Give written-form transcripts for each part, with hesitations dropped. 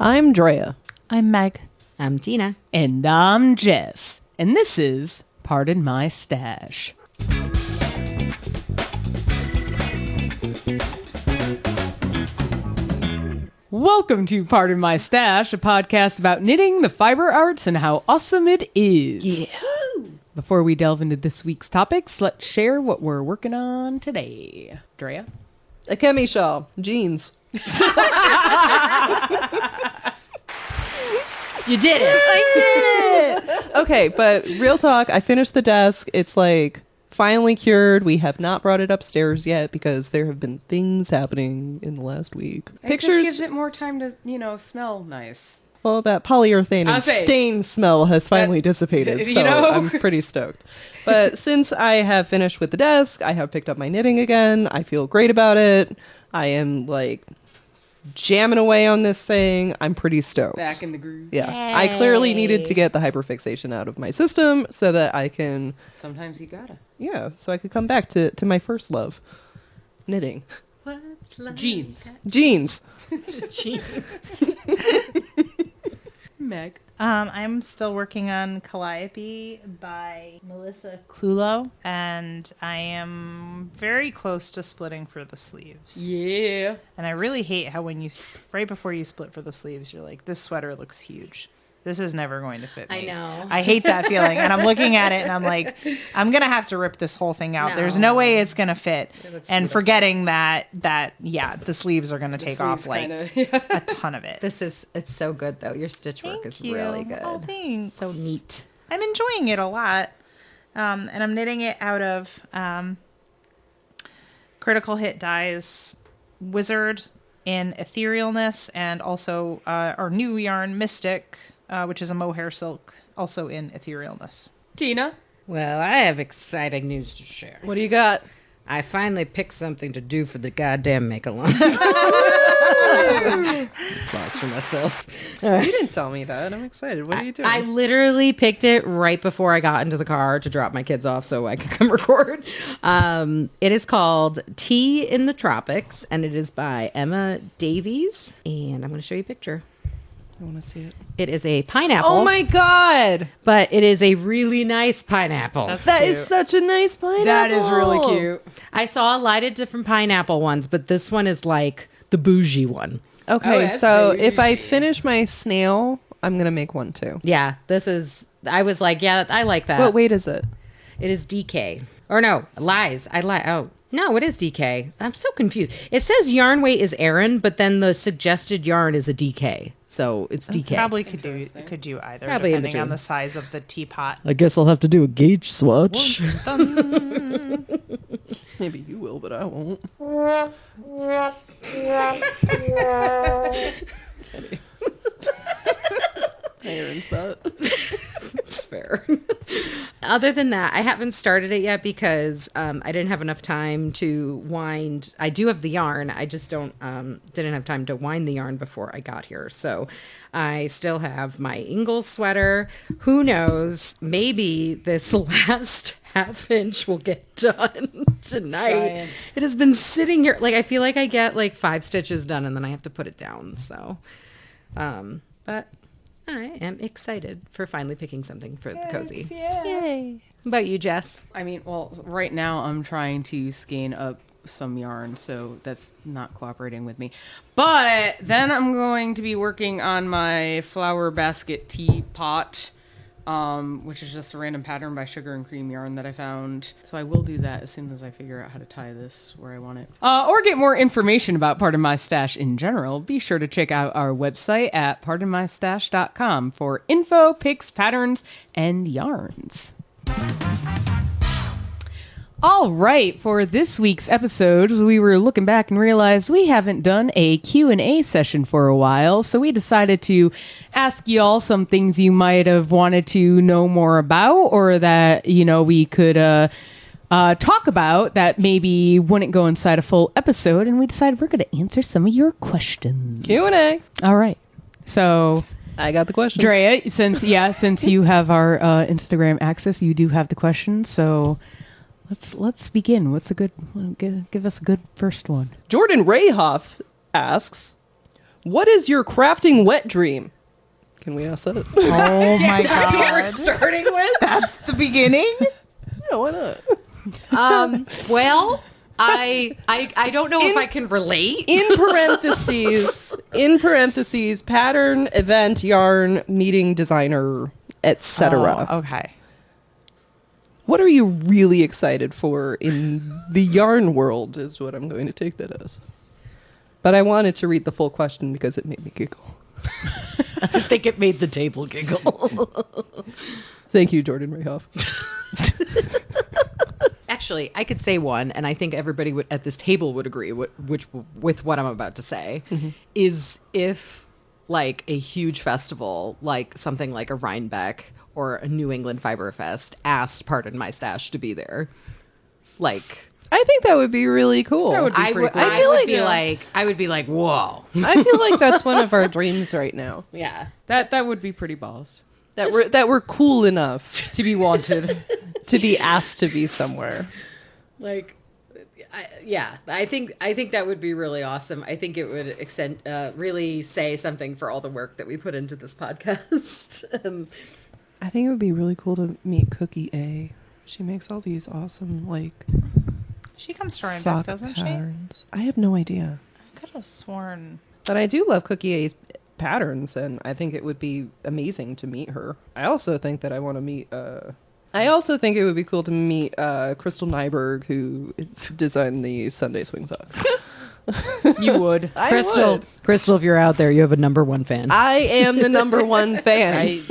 I'm Drea. I'm Meg. I'm Tina. And I'm Jess. And this is Pardon My Stash. Welcome to Pardon My Stash, a podcast about knitting, the fiber arts, and how awesome it is. Yeah. Before we delve into this week's topics, let's share what we're working on today. Drea? A chemi shawl. Jeans. You did it. I did it! Okay, but real talk, I finished the desk. It's like finally cured. We have not brought it upstairs yet because there have been things happening in the last week. It just gives it more time to, smell nice. Well, that polyurethane and stain smell has finally dissipated, so I'm pretty stoked. But since I have finished with the desk, I have picked up my knitting again. I feel great about it. I am like jamming away on this thing. I'm pretty stoked. Back in the groove. Yeah. Yay. I clearly needed to get the hyperfixation out of my system so that I can... Sometimes you gotta. Yeah, so I could come back to my first love. Knitting. Jeans. Jeans. Meg. I'm still working on Calliope by Melissa Clulo, and I am very close to splitting for the sleeves. Yeah. And I really hate how when right before you split for the sleeves, you're like, this sweater looks huge. This is never going to fit me. I know. I hate that feeling. And I'm looking at it and I'm like, I'm going to have to rip this whole thing out. There's no way it's going to fit. And forgetting that, the sleeves are going to take off a ton of it. It's so good though. Your stitch work is really good. Oh, thanks. So neat. I'm enjoying it a lot. And I'm knitting it out of Critical Hit Dye's Wizard in Etherealness, and also our new yarn Mystic, which is a mohair silk, also in Etherealness. Tina. Well, I have exciting news to share. What do you got? I finally picked something to do for the goddamn make-along. Applause for myself. You didn't tell me that. I'm excited. What are you doing? I literally picked it right before I got into the car to drop my kids off so I could come record. It is called Tea in the Tropics, and it is by Emma Davies. And I'm going to show you a picture. I want to see it. It is a pineapple. Oh my god! But it is a really nice pineapple. That is such a nice pineapple. That is really cute. I saw a lot of different pineapple ones, but this one is like the bougie one. Okay, that's so bougie. if I finish my snail, I'm going to make one too. Yeah, I was like, yeah, I like that. What weight is it? It is DK. Or no, lies. I lie. Oh, no, it is DK. I'm so confused. It says yarn weight is Aran, but then the suggested yarn is a DK. So it's DK. Probably could do either, Probably in depending on between. the size of the teapot. I guess I'll have to do a gauge swatch. Maybe you will, but I won't. I earned that. It's fair. Other than that, I haven't started it yet because I didn't have enough time to wind. I do have the yarn. I just didn't have time to wind the yarn before I got here. So I still have my Ingalls sweater. Who knows? Maybe this last half inch will get done tonight. It has been sitting here. Like, I feel like I get like 5 stitches done and then I have to put it down. So, but I am excited for finally picking something for the cozy. Yay. How about you, Jess? I mean, well, right now I'm trying to skein up some yarn, so that's not cooperating with me. But then I'm going to be working on my flower basket teapot, which is just a random pattern by Sugar and Cream yarn that I found. So I will do that as soon as I figure out how to tie this where I want it. Or get more information about Pardon My Stash in general. Be sure to check out our website at pardonmystash.com for info, pics, patterns, and yarns. All right, for this week's episode, we were looking back and realized we haven't done a Q&A session for a while, so we decided to ask y'all some things you might have wanted to know more about or that, we could talk about that maybe wouldn't go inside a full episode, and we decided we're going to answer some of your questions. Q&A. All right. So I got the questions. Drea, since you have our Instagram access, you do have the questions, so let's begin. What's a good? Give us a good first one. Jordan Rayhoff asks, What is your crafting wet dream? Can we ask that? Oh my god. That's what we're starting with? That's the beginning? Yeah, why not? Well, I don't know if I can relate. In parentheses, pattern, event, yarn, meeting, designer, etc. Oh, okay. What are you really excited for in the yarn world is what I'm going to take that as. But I wanted to read the full question because it made me giggle. I think it made the table giggle. Thank you, Jordan Rayhoff. Actually, I could say one, and I think everybody at this table would agree with what I'm about to say, is if like a huge festival, like something like a Rhinebeck or a New England Fiber Fest, asked Pardon My Stash to be there. Like, I think that would be really cool. I would be like, whoa. I feel like that's one of our dreams right now. Yeah. That would be pretty balls. That we're cool enough To be wanted. to be asked to be somewhere. Like, I think that would be really awesome. I think it would really say something for all the work that we put into this podcast. I think it would be really cool to meet Cookie A. She makes all these awesome, like, She comes to Rhinebeck, sock doesn't patterns. I have no idea. she? I could have sworn. But I do love Cookie A's patterns, and I think it would be amazing to meet her. I also think that I want to meet... I also think it would be cool to meet Crystal Nyberg, who designed the Sunday swing socks. You would. Crystal, if you're out there, you have a number one fan. I am the number one fan.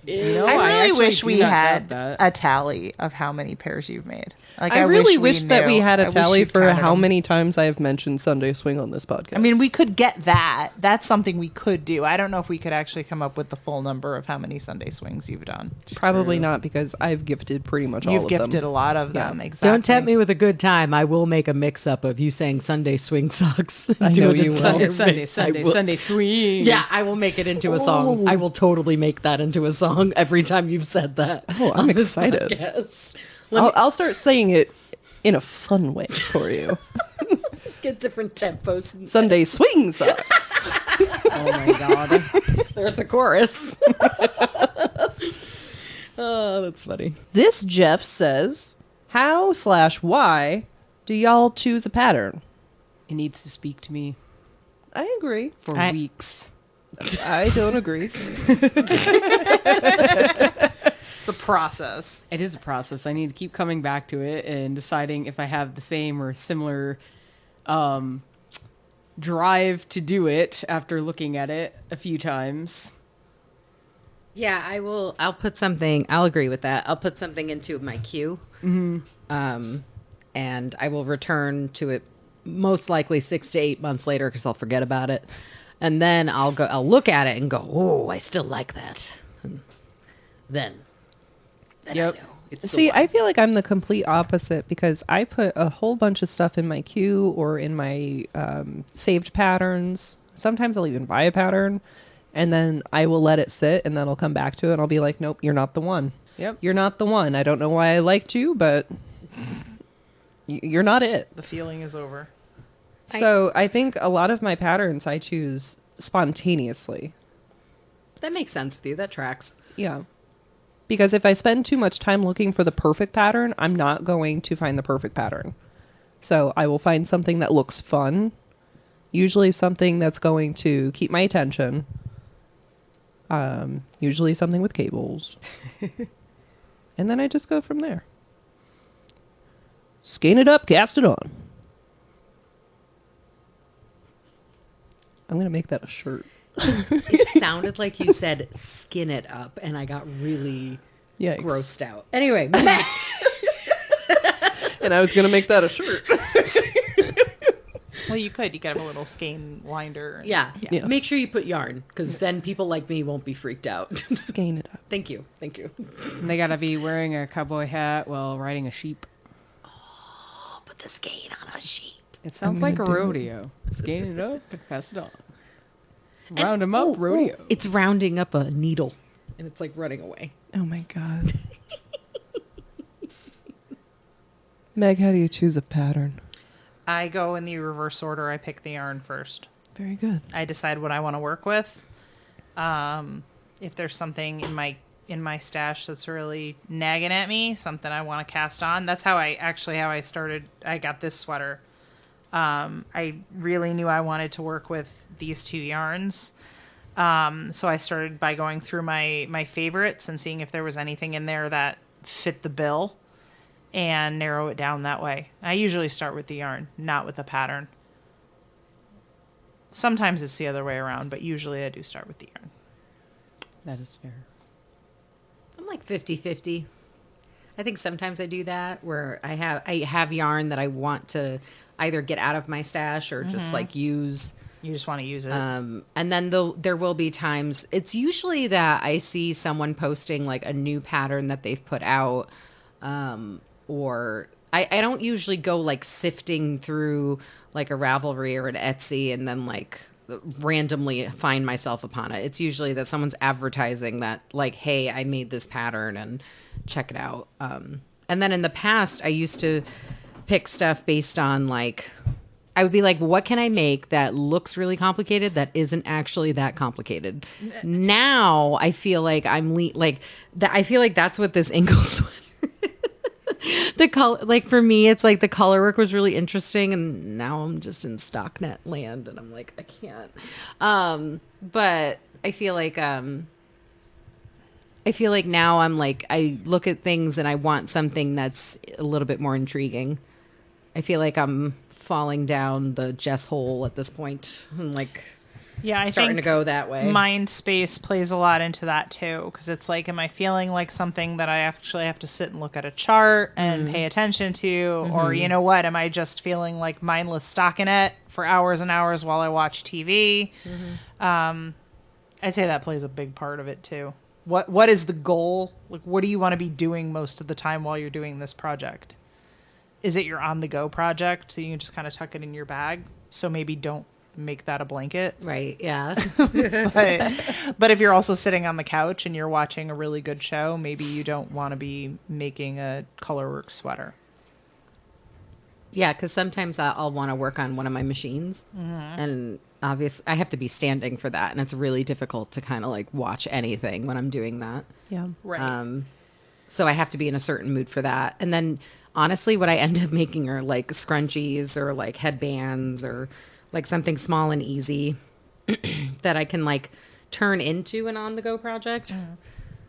I really wish we had that. a tally of how many pairs you've made. Like, I really wish that we knew. had I a wish tally you'd for counted how them. many times I have mentioned Sunday Swing on this podcast. I mean, we could get that. That's something we could do. I don't know if we could actually come up with the full number of how many Sunday swings you've done. probably not, because I've gifted pretty much all You've of gifted them. a lot of them. Exactly. Don't tempt me with a good time. I will make a mix-up of you saying Sunday swing socks. I know you will. Sunday swing. Yeah, I will make it into a song. I will totally make that into a song every time you've said that. Oh, I'm excited. Yes. I'll start saying it in a fun way for you. Get different tempos. Sunday Swing socks. Oh my god. There's the chorus. Oh, that's funny. This Jeff says, how/why do y'all choose a pattern? It needs to speak to me I agree. for weeks. I don't agree. It's a process. It is a process. I need to keep coming back to it and deciding if I have the same or similar drive to do it after looking at it a few times. Yeah, I will. I'll put something. I'll agree with that. I'll put something into my queue, and I will return to it most likely 6 to 8 months later because I'll forget about it, and then I'll look at it and go, "Oh, I still like that." And then Yep. I know. It's the See, one. I feel like I'm the complete opposite, because I put a whole bunch of stuff in my queue or in my saved patterns. Sometimes I'll even buy a pattern, and then I will let it sit, and then I'll come back to it, and I'll be like, nope, you're not the one. Yep. You're not the one. I don't know why I liked you, but you're not it. The feeling is over. So I think a lot of my patterns I choose spontaneously. That makes sense with you. That tracks. Yeah. Because if I spend too much time looking for the perfect pattern, I'm not going to find the perfect pattern. So I will find something that looks fun, usually something that's going to keep my attention, usually something with cables. And then I just go from there. Skein it up, cast it on. I'm going to make that a shirt. It sounded like you said "skin it up," and I got really Yikes. grossed out. Anyway, And I was going to make that a shirt. Well, you could have a little skein winder. yeah. Yeah. Make sure you put yarn, because then people like me won't be freaked out. Skein it up. Thank you. They gotta be wearing a cowboy hat while riding a sheep. I'll put the skein on a sheep. It sounds gonna like a do it. rodeo. Skein it up and pass it on. Round 'em up, rodeo. It's rounding up a needle, and it's like running away. Oh my god. Meg, how do you choose a pattern? I go in the reverse order. I pick the yarn first. Very good. I decide what I want to work with. If there's something in my stash that's really nagging at me, something I want to cast on. That's how I started. I got this sweater. I really knew I wanted to work with these two yarns. So I started by going through my favorites and seeing if there was anything in there that fit the bill and narrow it down that way. I usually start with the yarn, not with the pattern. Sometimes it's the other way around, but usually I do start with the yarn. That is fair. I'm like 50-50. I think sometimes I do that where I have yarn that I want to either get out of my stash or just like use. You just want to use it. And then there will be times, it's usually that I see someone posting like a new pattern that they've put out, or I don't usually go like sifting through like a Ravelry or an Etsy and then like randomly find myself upon it. It's usually that someone's advertising that like, hey, I made this pattern and check it out. And then in the past, I used to pick stuff based on like, I would be like, what can I make that looks really complicated that isn't actually that complicated? Now I feel like I feel like that's what this ankle sweater the color, like for me, it's like the color work was really interesting, and now I'm just in Stocknet land, and I'm like, I can't. But I feel like now I'm like, I look at things and I want something that's a little bit more intriguing. I feel like I'm falling down the Jess hole at this point. I'm like, yeah, I starting think to go that way. Mind space plays a lot into that too, because it's like, am I feeling like something that I actually have to sit and look at a chart and pay attention to, or you know what, am I just feeling like mindless stockinette for hours and hours while I watch TV? I'd say that plays a big part of it too. What is the goal? Like, what do you want to be doing most of the time while you're doing this project? Is it your on-the-go project, so you can just kind of tuck it in your bag? So maybe don't make that a blanket. Right, yeah. but if you're also sitting on the couch and you're watching a really good show, maybe you don't want to be making a colorwork sweater. Yeah, because sometimes I'll want to work on one of my machines, and obviously I have to be standing for that, and it's really difficult to kind of like watch anything when I'm doing that. Yeah, right. So I have to be in a certain mood for that, and then honestly, what I end up making are like scrunchies or like headbands or like something small and easy that I can like turn into an on-the-go project.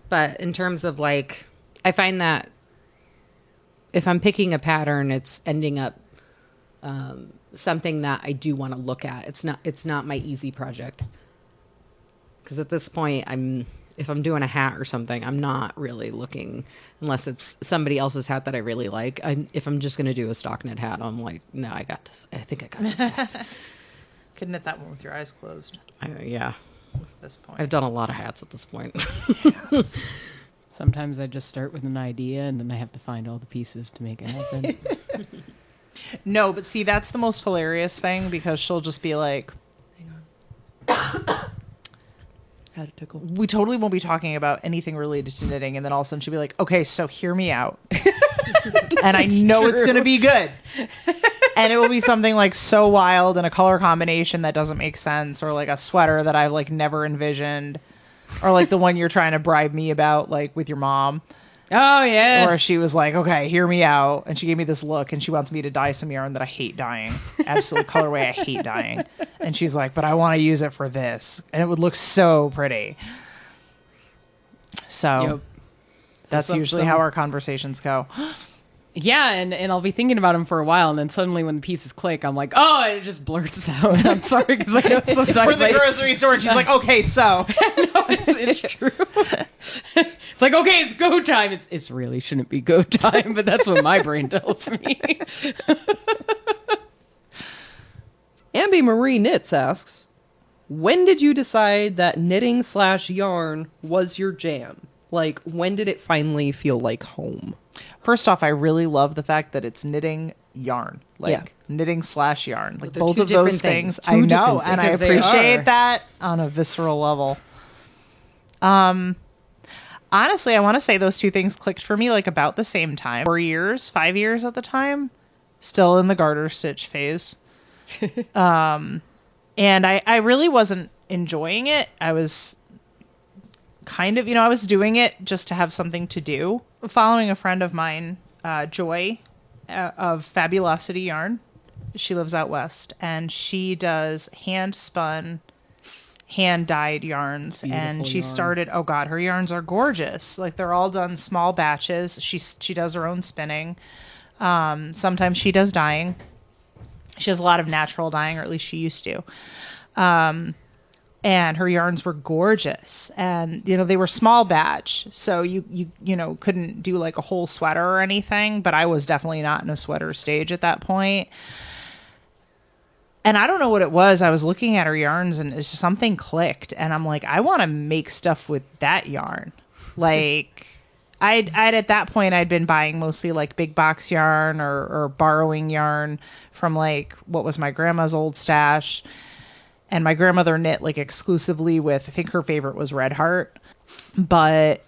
But in terms of like, I find that if I'm picking a pattern, it's ending up something that I do want to look at. It's not my easy project. Because at this point, if I'm doing a hat or something, I'm not really looking, unless it's somebody else's hat that I really like. If I'm just going to do a Stocknet hat, I'm like, no, I got this. I think I got this. Could knit that one with your eyes closed. Yeah. At this point, I've done a lot of hats at this point. Yes. Sometimes I just start with an idea and then I have to find all the pieces to make it happen. No, but see, that's the most hilarious thing, because she'll just be like, hang on. Had a tickle. We totally won't be talking about anything related to knitting, and then all of a sudden she'll be like, okay, so hear me out. And I know it's going to be good. And it will be something like so wild, and a color combination that doesn't make sense, or like a sweater that I've like never envisioned, or like the one you're trying to bribe me about, like with your mom. Oh, yeah. Where she was like, okay, hear me out. And she gave me this look, and she wants me to dye some yarn that I hate dyeing. Absolute colorway I hate dyeing. And she's like, but I want to use it for this. And it would look so pretty. So that's usually how our conversations go. Yeah, and I'll be thinking about them for a while, and then suddenly when the pieces click, I'm like, oh, it just blurts out. I'm sorry, because I know sometimes we're in the grocery store, and she's like, okay, so. No, it's true. It's like, okay, it's go time. It's really shouldn't be go time, but that's what my brain tells me. Ambi Marie Knits asks, when did you decide that knitting/yarn was your jam? Like, when did it finally feel like home? First off, I really love the fact that it's knitting yarn, like knitting/yarn, like both of those things. I know, and I appreciate that on a visceral level. Honestly, I want to say those two things clicked for me like about the same time. 4 years, 5 years at the time, still in the garter stitch phase. And I really wasn't enjoying it. I was kind of, I was doing it just to have something to do. Following a friend of mine, Joy of Fabulosity Yarn. She lives out west, and she does hand-spun, hand-dyed yarns. And she started, oh God, her yarns are gorgeous. Like, they're all done small batches. She does her own spinning. Sometimes she does dyeing. She does a lot of natural dyeing, or at least she used to. And her yarns were gorgeous, and they were small batch, so you couldn't do like a whole sweater or anything, but I was definitely not in a sweater stage at that point. And I don't know what it was. I was looking at her yarns and it's just something clicked, and I'm like, I want to make stuff with that yarn. Like I'd at that point I'd been buying mostly like big box yarn or borrowing yarn from like what was my grandma's old stash. And my grandmother knit like exclusively with, I think her favorite was Red Heart. But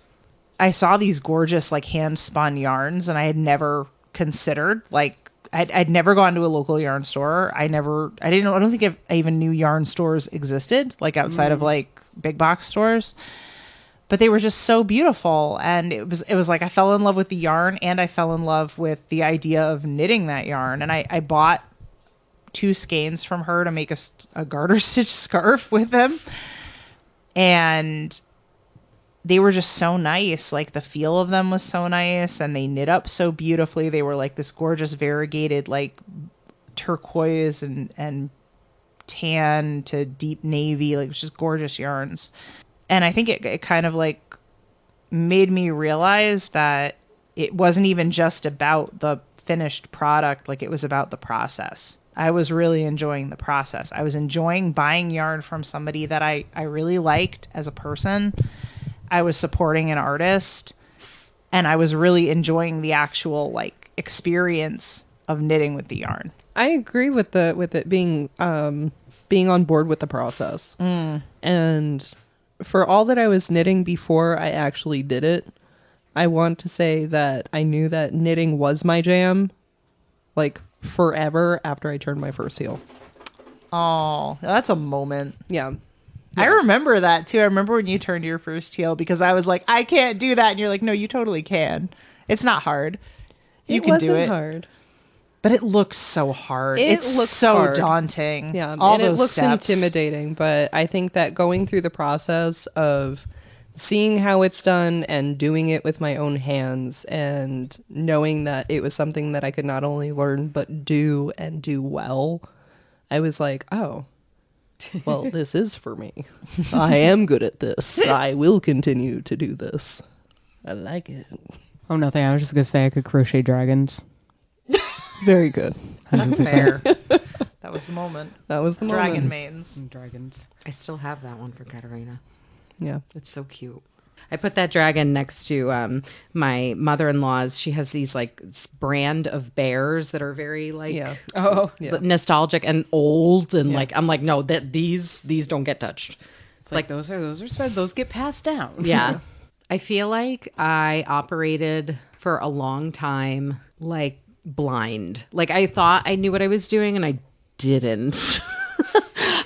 I saw these gorgeous like hand spun yarns, and I had never considered, like I'd never gone to a local yarn store. I don't think I even knew yarn stores existed, like outside of like big box stores. But they were just so beautiful. And it was like I fell in love with the yarn, and I fell in love with the idea of knitting that yarn. And I bought 2 skeins from her to make a garter stitch scarf with them, and they were just so nice. Like the feel of them was so nice, and they knit up so beautifully. They were like this gorgeous variegated like turquoise and tan to deep navy, like just gorgeous yarns. And I think it kind of like made me realize that it wasn't even just about the finished product, like it was about the process. I was really enjoying the process. I was enjoying buying yarn from somebody that I really liked as a person. I was supporting an artist, and I was really enjoying the actual like experience of knitting with the yarn. I agree with it being on board with the process. And for all that I was knitting before I actually did it, I want to say that I knew that knitting was my jam, like forever after I turned my first heel. Oh, that's a moment. Yeah. I remember that too. I remember when you turned your first heel, because I was like, I can't do that. And you're like, no, you totally can. It's not hard. You can do it. It wasn't hard. But it looks so hard. It's looks so hard. Daunting. Yeah. All and those it looks steps. intimidating, but I think that going through the process of seeing how it's done and doing it with my own hands and knowing that it was something that I could not only learn but do and do well, I was like, oh, well, this is for me. I am good at this. I will continue to do this. I like it. Oh, nothing. I was just going to say I could crochet dragons. Very good. Fair. That was the moment. That was the Dragon moment. manes. Dragons. I still have that one for Katarina. Yeah. It's so cute. I put that dragon next to my mother-in-law's. She has these like brand of bears that are very like nostalgic and old, and like I'm like, no, that these don't get touched. It's like those are spread. Those get passed down. Yeah. I feel like I operated for a long time like blind. Like I thought I knew what I was doing, and I didn't.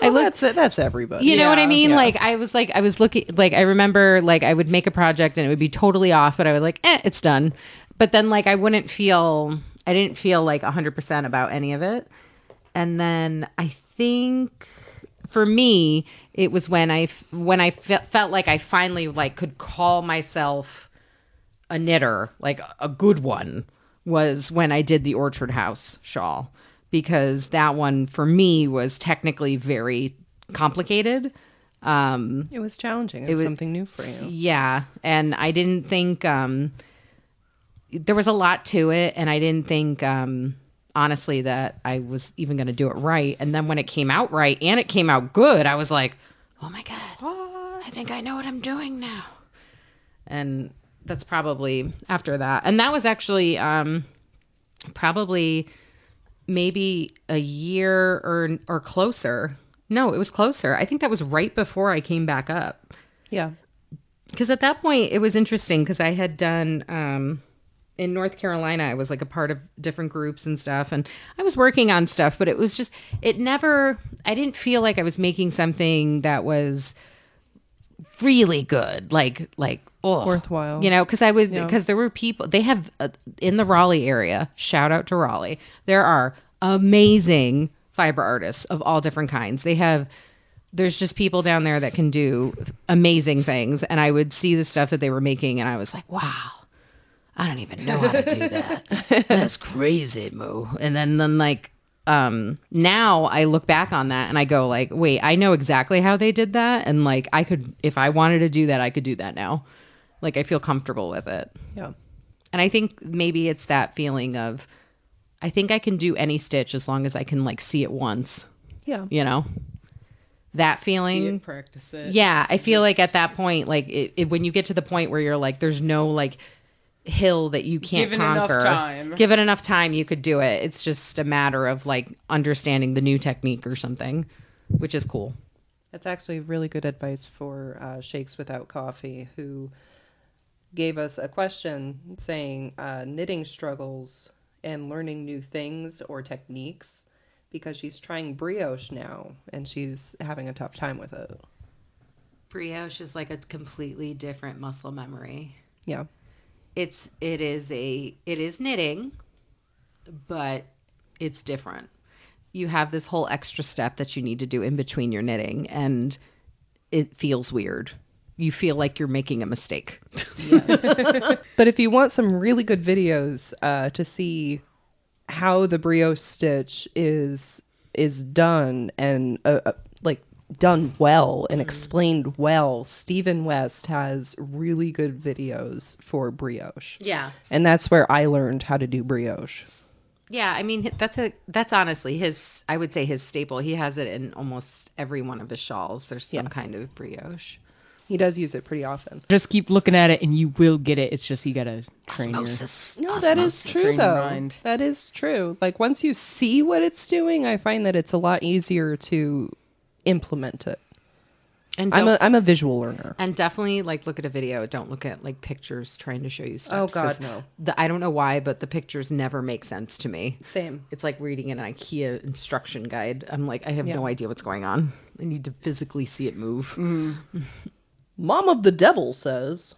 That's everybody. You know what I mean? Yeah. I was looking, like, I remember, like, I would make a project and it would be totally off, but I was like, it's done. But then, like, I didn't feel like 100% about any of it. And then I think for me, it was when I felt like I finally, like, could call myself a knitter, like a good one, was when I did the Orchard House shawl. Because that one for me was technically very complicated. It was challenging. It was something new for you. Yeah. And I didn't think there was a lot to it. And I didn't think, honestly, that I was even going to do it right. And then when it came out right and it came out good, I was like, oh my God, I think I know what I'm doing now. And that's probably after that. And that was actually probably maybe a year or closer. No, it was closer. I think that was right before I came back up. Yeah. Because at that point, it was interesting because I had done in North Carolina, I was like a part of different groups and stuff, and I was working on stuff, but it was just, I didn't feel like I was making something that was really good, like worthwhile, because there were people, they have in the Raleigh area, shout out to Raleigh, there are amazing fiber artists of all different kinds. There's just people down there that can do amazing things, and I would see the stuff that they were making, and I was like, wow, I don't even know how to do that. That's crazy, Moo. And then like, now I look back on that and I go like, wait, I know exactly how they did that. And like, I could, if I wanted to do that, I could do that now. Like, I feel comfortable with it. Yeah. And I think maybe it's that feeling of, I think I can do any stitch as long as I can like see it once. Yeah. You know, that feeling. See it, practice it. Yeah. I feel like at that point, like when you get to the point where you're like, there's no like hill that you can't conquer. Give it enough time, you could do it. It's just a matter of like understanding the new technique or something, which is cool. That's actually really good advice for Shakes Without Coffee, who gave us a question saying knitting struggles and learning new things or techniques, because she's trying brioche now and she's having a tough time with it. Brioche is like a completely different muscle memory. Yeah. It is knitting, but it's different. You have this whole extra step that you need to do in between your knitting, and it feels weird. You feel like you're making a mistake. Yes. But if you want some really good videos to see how the brioche stitch is done and like done well and explained well, Stephen West has really good videos for brioche. Yeah. And that's where I learned how to do brioche. Yeah, I mean, that's honestly I would say his staple. He has it in almost every one of his shawls. There's some kind of brioche. He does use it pretty often. Just keep looking at it and you will get it. It's just you gotta train Osmosis. No, that is true though. That is true. Like once you see what it's doing, I find that it's a lot easier to implement it. And I'm a visual learner. And definitely like look at a video. Don't look at like pictures trying to show you stuff. Oh God, no. I don't know why, but the pictures never make sense to me. Same. It's like reading an IKEA instruction guide. I'm like, I have no idea what's going on. I need to physically see it move. Mm-hmm. Mom of the Devil says,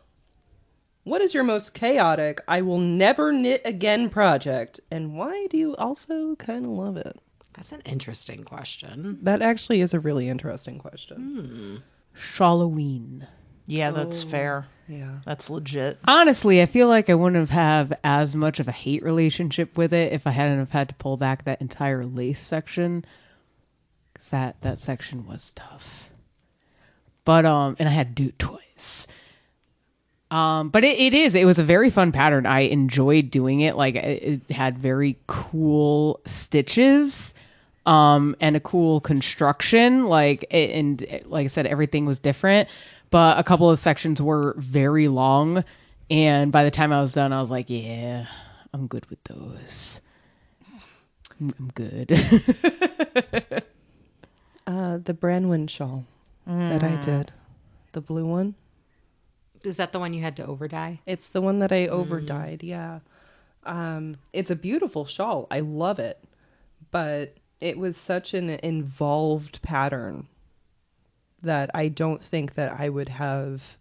what is your most chaotic I will never knit again project? And why do you also kind of love it? That's an interesting question. That actually is a really interesting question. Shalloween. Yeah, that's fair. Yeah. That's legit. Honestly, I feel like I wouldn't have as much of a hate relationship with it if I hadn't have had to pull back that entire lace section. 'Cause that section was tough. But and I had to do it twice. But it was a very fun pattern. I enjoyed doing it. Like it had very cool stitches, and a cool construction. Like I said, everything was different. But a couple of sections were very long, and by the time I was done, I was like, yeah, I'm good with those. I'm good. The Branwyn shawl that I did, the blue one. Is that the one you had to over dye? It's the one that I over dyed. Yeah. It's a beautiful shawl. I love it, but it was such an involved pattern that I don't think that I would have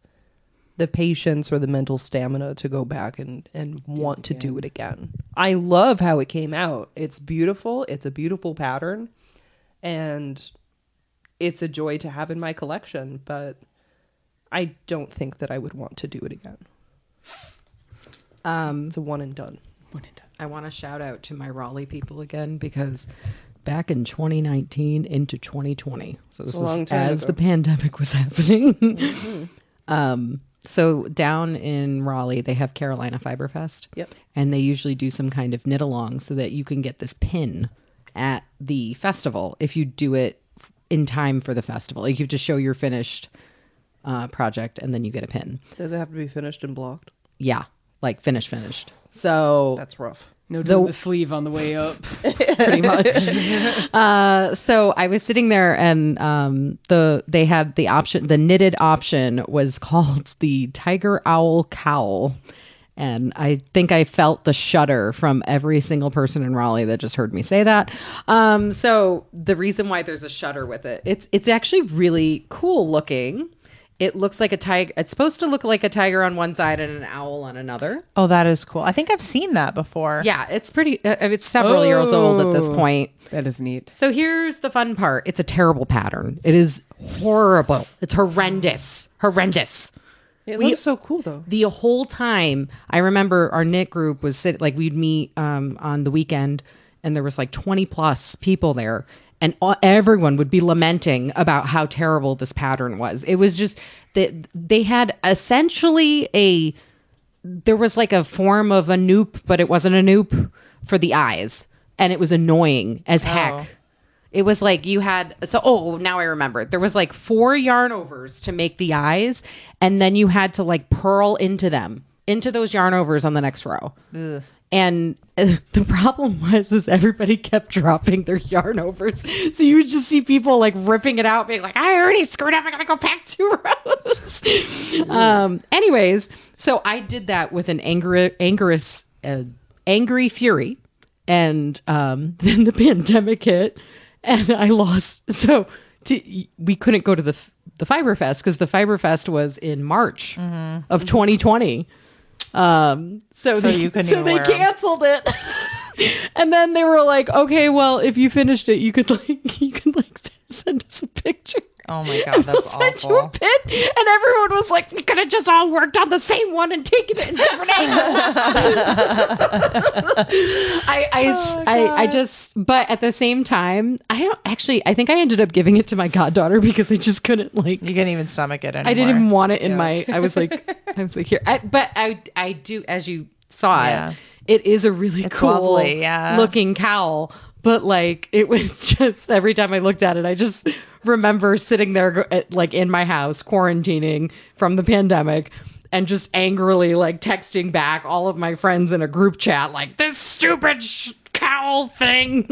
the patience or the mental stamina to go back and want to do it again. I love how it came out. It's beautiful. It's a beautiful pattern, and it's a joy to have in my collection, but I don't think that I would want to do it again. It's a one and done. I want to shout out to my Raleigh people again, because back in 2019 into 2020, so this is as the pandemic was happening. So down in Raleigh, they have Carolina Fiber Fest. Yep. And they usually do some kind of knit along so that you can get this pin at the festival if you do it in time for the festival. Like you have to show your finished project and then you get a pin. Does it have to be finished and blocked? Yeah, like finished. So that's rough. No, the sleeve on the way up. Pretty much. So I was sitting there, and they had the option. The knitted option was called the Tiger Owl Cowl, And I think I felt the shudder from every single person in Raleigh that just heard me say that. So the reason why there's a shudder with it, it's actually really cool looking. It looks like a tiger. It's supposed to look like a tiger on one side and an owl on another. Oh, that is cool. I think I've seen that before. Yeah, it's pretty. It's several years old at this point. That is neat. So here's the fun part. It's a terrible pattern. It is horrible. It's horrendous. Horrendous. It looks so cool though. The whole time, I remember our knit group was we'd meet on the weekend, and there was like 20 plus people there. And everyone would be lamenting about how terrible this pattern was. It was just that they had essentially there was like a form of a noop, but it wasn't a noop for the eyes. And it was annoying as heck. Oh. It was like you had, now I remember. There was like 4 yarn overs to make the eyes. And then you had to like purl into those yarn overs on the next row. Ugh. And the problem is everybody kept dropping their yarn overs. So you would just see people like ripping it out, being like, I already screwed up. I got to go back 2 rows. Anyways, so I did that with an angry fury. And then the pandemic hit and I lost. So we couldn't go to the Fiber Fest because the Fiber Fest was in March of 2020. So they canceled it. And then they were like, okay, well, if you finished it, you could send us a picture. Oh my God, that's awful. Sent you a pin, and everyone was like, we could have just all worked on the same one and taken it in different angles. But at the same time, I think I ended up giving it to my goddaughter because I just couldn't You couldn't even stomach it anymore. I didn't even want it in I was like here. But I do, as you saw it is a really cool lovely, looking cowl. But like, it was just every time I looked at it, I just remember sitting there like in my house quarantining from the pandemic and just angrily like texting back all of my friends in a group chat like, this stupid cowl thing.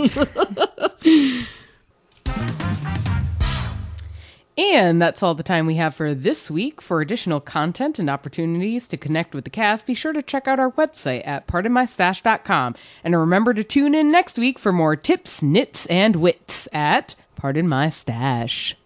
And that's all the time we have for this week. For additional content and opportunities to connect with the cast, be sure to check out our website at pardonmystash.com. And remember to tune in next week for more tips, knits, and wits at Pardon My Stash.